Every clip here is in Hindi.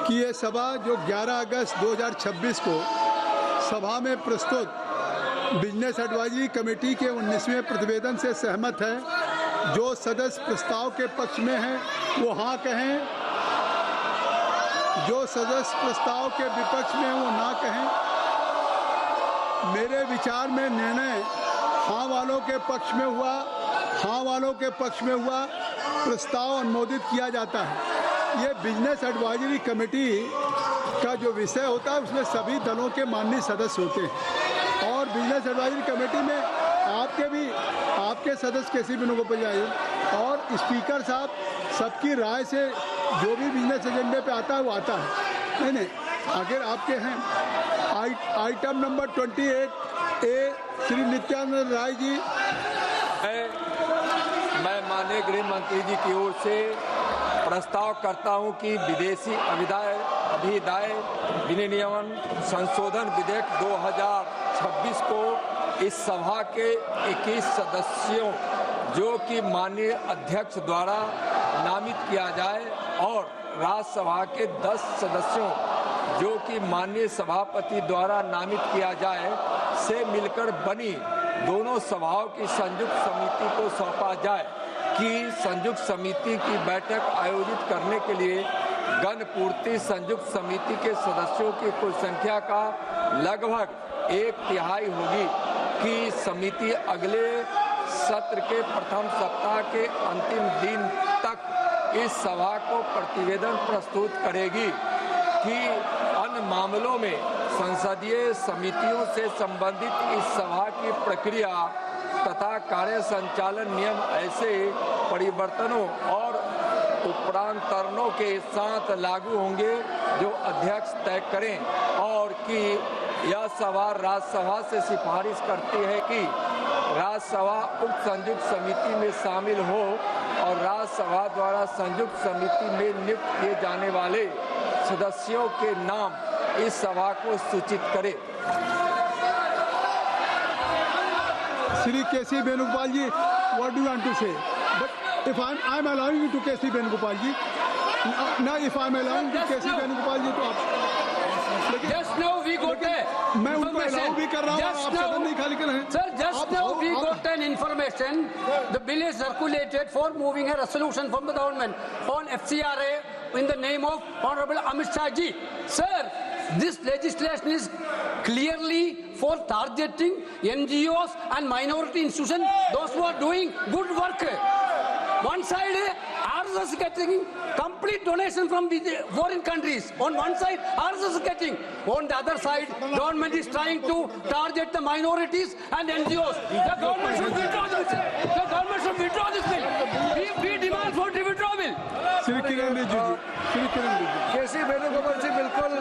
कि ये सभा जो 11 अगस्त 2026 को सभा में प्रस्तुत बिजनेस एडवाइजरी कमेटी के 19वें प्रतिवेदन से सहमत है। जो सदस्य प्रस्ताव के पक्ष में हैं वो हाँ कहें, जो सदस्य प्रस्ताव के विपक्ष में वो ना कहें। मेरे विचार में निर्णय हाँ वालों के पक्ष में हुआ, हाँ वालों के पक्ष में हुआ, प्रस्ताव अनुमोदित किया जाता है। ये बिजनेस एडवाइजरी कमेटी का जो विषय होता है उसमें सभी दलों के माननीय सदस्य होते हैं और बिजनेस एडवाइजरी कमेटी में आपके सदस्य केसी वेणुगोपाल जी और स्पीकर साहब सबकी राय से जो भी बिजनेस एजेंडे पे आता है वो आता है। नहीं आखिर आपके हैं item number 28A Shri Nityanand Rai ji. मैं माननीय गृह मंत्री जी की ओर से प्रस्ताव करता हूं कि विदेशी अभिदाय विनियमन संशोधन विधेयक 2026 को इस सभा के 21 सदस्यों जो कि माननीय अध्यक्ष द्वारा नामित किया जाए और राज्यसभा के 10 सदस्यों जो कि माननीय सभापति द्वारा नामित किया जाए से मिलकर बनी दोनों सभाओं की संयुक्त समिति को सौंपा जाए कि संयुक्त समिति की बैठक आयोजित करने के लिए गणपूर्ति संयुक्त समिति के सदस्यों की कुल संख्या का लगभग 1/3 होगी कि समिति अगले सत्र के प्रथम सप्ताह के अंतिम दिन तक इस सभा को प्रतिवेदन प्रस्तुत करेगी कि अन्य मामलों में संसदीय समितियों से संबंधित इस सभा की प्रक्रिया तथा कार्य संचालन नियम ऐसे परिवर्तनों और उपरांतरणों के साथ लागू होंगे जो अध्यक्ष तय करें और कि यह सभा राज्यसभा से सिफारिश करती है कि राज्यसभा उक्त संयुक्त समिति में शामिल हो और राज्यसभा द्वारा संयुक्त समिति में नियुक्त किए जाने वाले सदस्यों के नाम इस सभा को सूचित करे। Shri K.C. Venugopal ji, what do you want to say? But if I'm allowing you to K.C. Venugopal ji, now if I'm allowing to K.C. Venugopal ji, तो आप just now we got मैं उनको अलाउ भी कर रहा हूँ, आप सदन नहीं खाली कर रहे हैं। Sir, just now we got an information. The bill is circulated for moving a resolution from the government on FCRA in the name of Honorable Amit Shah ji. Sir, this legislation is clearly for targeting NGOs and minority institutions, those who are doing good work. One side, RSS is getting complete donation from foreign countries. On one side, RSS is getting. On the other side, government is trying to target the minorities and NGOs. The government should withdraw this bill. The government should withdraw this bill. We demand for the withdrawal bill. Shri Kiran Rijiju जी, श्री किरण रिजिजू, केसी वेणुगोपाल जी बिल्कुल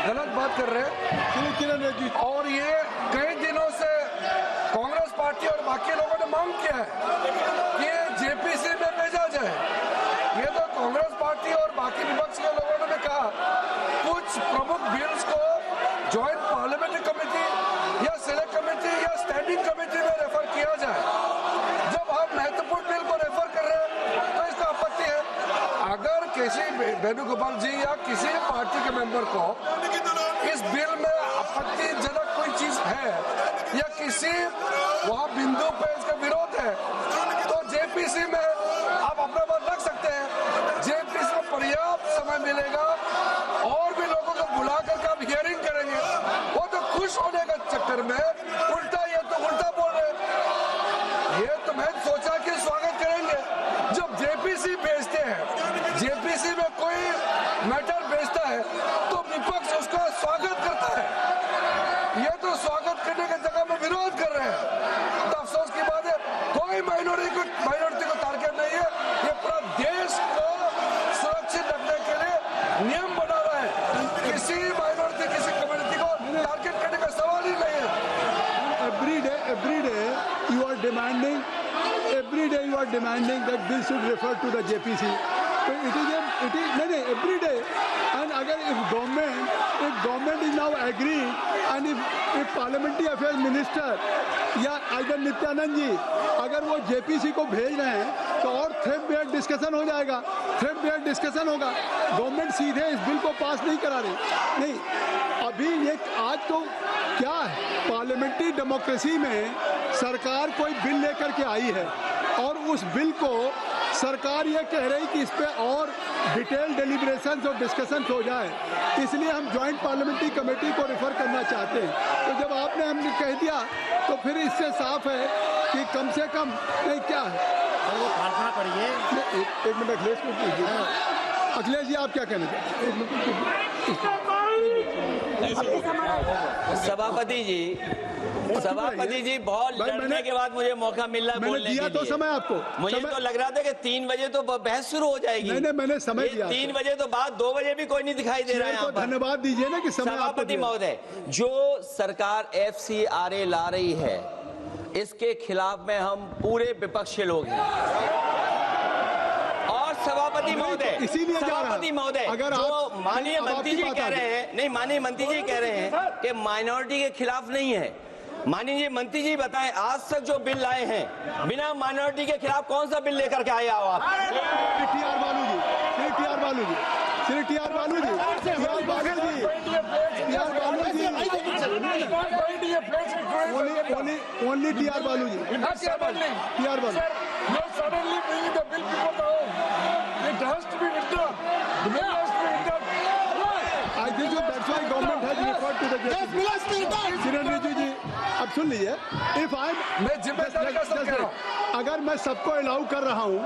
गलत बात कर रहे हैं। श्री किरण रिजिजू और ये कई दिनों से कांग्रेस पार्टी और बाकी लोगों ने मांग किया है कि जेपीसी में भेजा जाए। ये तो कांग्रेस पार्टी और बाकी विपक्ष के लोगों ने कहा कुछ प्रमुख बिल्स को ज्वाइंट पार्लियामेंट्री कमेटी या सिलेक्ट कमेटी या स्टैंडिंग कमेटी में रेफर किया जाए। जब आप महत्वपूर्ण बिल को रेफर कर रहे हैं तो इसका आपत्ति है। अगर किसी वेणुगोपाल जी या किसी पार्टी के मेंबर को इस बिल में आपत्तिजनक कोई चीज है या किसी वहां बिंदु पे इसका विरोध है तो जेपीसी में आप अपना बात रख सकते हैं। जेपीसी में पर्याप्त समय मिलेगा और भी लोगों को बुला कर आप हियरिंग करेंगे। वो तो खुश होने के चक्कर में उल्टा बोल रहे हैं। ये तो मैं सोचा कि स्वागत करेंगे। जब जेपीसी भेजते हैं, जेपीसी में कोई मैटर भेजता है तो विपक्ष उसका स्वागत करता है। ये तो स्वागत करने की जगह में विरोध कर रहे हैं। तो अफसोस की बात है कोई माइनॉरिटी को टारगेट नहीं है। ये पूरा देश को सुरक्षित रखने के लिए नियम बना रहा है। किसी माइनॉरिटी किसी कम्युनिटी को टारगेट करने का सवाल ही नहीं है। every day you are demanding that bill should refer to the JPC. So it is every day. And अगर if government is now agreeing and if parliamentary affairs minister या either नित्यानंद जी अगर वो JPC को भेज रहे हैं तो और थ्रेड बेस्ड डिस्कशन हो जाएगा, थ्रेड बेस्ड डिस्कशन होगा। गवर्नमेंट सीधे इस बिल को पास नहीं करा रहे। नहीं, अभी ये आज तो क्या है, पार्लियामेंट्री डेमोक्रेसी में सरकार कोई बिल लेकर के आई है और उस बिल को सरकार ये कह रही कि इस पे और डिटेल डेलिब्रेशंस और डिस्कशंस हो जाए, इसलिए हम जॉइंट पार्लियामेंट्री कमेटी को रेफर करना चाहते हैं। तो जब आपने हमने कह दिया तो फिर इससे साफ है कि कम से कम नहीं क्या है। वो प्रार्थना करिए। एक मिनट अखिलेश को पूछिए। अखिलेश जी, आप क्या कहना चाहते हैं? सभापति जी बहुत लड़ने के बाद मुझे मौका मिल रहा है बोलने के लिए। मैंने दिया तो समय आपको। मुझे तो लग रहा था कि 3 बजे तो बहस शुरू हो जाएगी। नहीं, मैंने समय दिया। 3 बजे तो बाद 2 बजे भी कोई नहीं दिखाई दे रहा है यहाँ पर। धन्यवाद दीजिए ना कि समय। सभापति महोदय, जो सरकार FCRA ला रही है इसके खिलाफ में हम पूरे विपक्ष के लोग हैं। और सभापति महोदय, इसीलिए सभापति महोदय, जो माननीय मंत्री जी कह रहे हैं, नहीं माननीय मंत्री जी कह रहे हैं कि माइनॉरिटी के खिलाफ नहीं है। माननीय मंत्री जी बताएं, आज तक जो बिल लाए हैं बिना माइनॉरिटी के खिलाफ कौन सा बिल लेकर के आए हो आप? टी.आर. बालू जी, टी.आर. बालू जी, टी.आर. बालू जी, टी.आर. बालू जी, टी.आर. बालू जी, ओनली टी.आर. बालू जी, टी.आर. बालू। Suddenly bringing the bill before the House. It has to be withdrawn. The bill has to be withdrawn. I think so that's why government has referred to the JPC. किरण रिजिजू जी, अब सुन लीजिए। मैं जिम्मेदारी का सब कह रहा हूँ। अगर मैं सबको अलाउ कर रहा हूँ,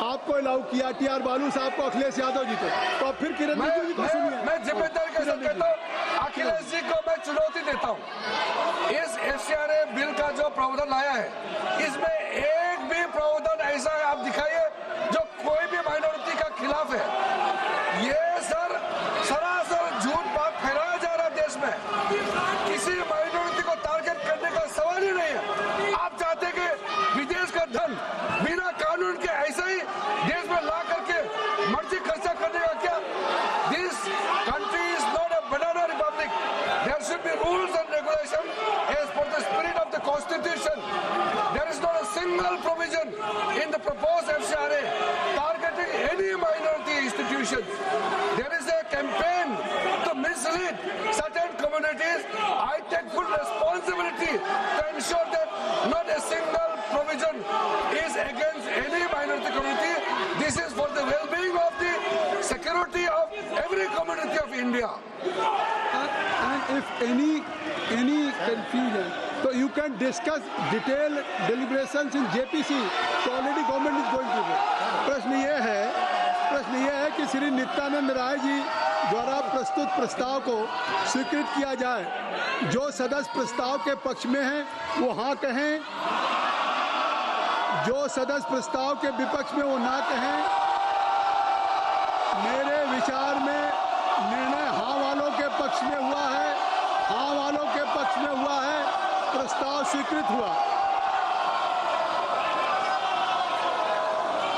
आपको अलाउ किया टी.आर. बालू साहब को, अखिलेश यादव जी को, तो फिर किरण रिजिजू जी को सुनिए। मैं जिम्मेदारी का सब कहता हूँ। अखिलेश जी को मैं चुनौती देता हूँ। इस FCRA बिल का जो प्रावधान आया है, इसमें एक भी प्रावधान ऐसा आप दिखाइए जो कोई भी माइनॉरिटी का खिलाफ है। ये सरासर झूठ बात फैलाया जा रहा है देश में। किसी माइनॉरिटी को टारगेट करने का सवाल ही नहीं है। आप चाहते कि विदेश का धन बिना कानून के ऐसा ही देश में ला करके मर्जी खर्चा करने का क्या? This country is not a banana republic. There should be rules and regulation as per the spirit of the constitution. There is not a single provision in the proposed FCRA targeting any minority institutions. There is a campaign to mislead certain communities. I take full responsibility to ensure that not a single provision is against any minority community. This is for the well-being of the security of every community of India. And if any confusion, so you can discuss detailed deliberations in JPC. So already government is going to do. प्रश्न ये है कि श्री नित्यानंद राय जी द्वारा प्रस्तुत प्रस्ताव को स्वीकृत किया जाए। जो सदस्य प्रस्ताव के पक्ष में हैं वो हाँ कहें, जो सदस्य प्रस्ताव के विपक्ष में वो ना कहें। मेरे विचार में निर्णय हाँ वालों के पक्ष में हुआ है, हाँ वालों के पक्ष में हुआ है, प्रस्ताव स्वीकृत हुआ।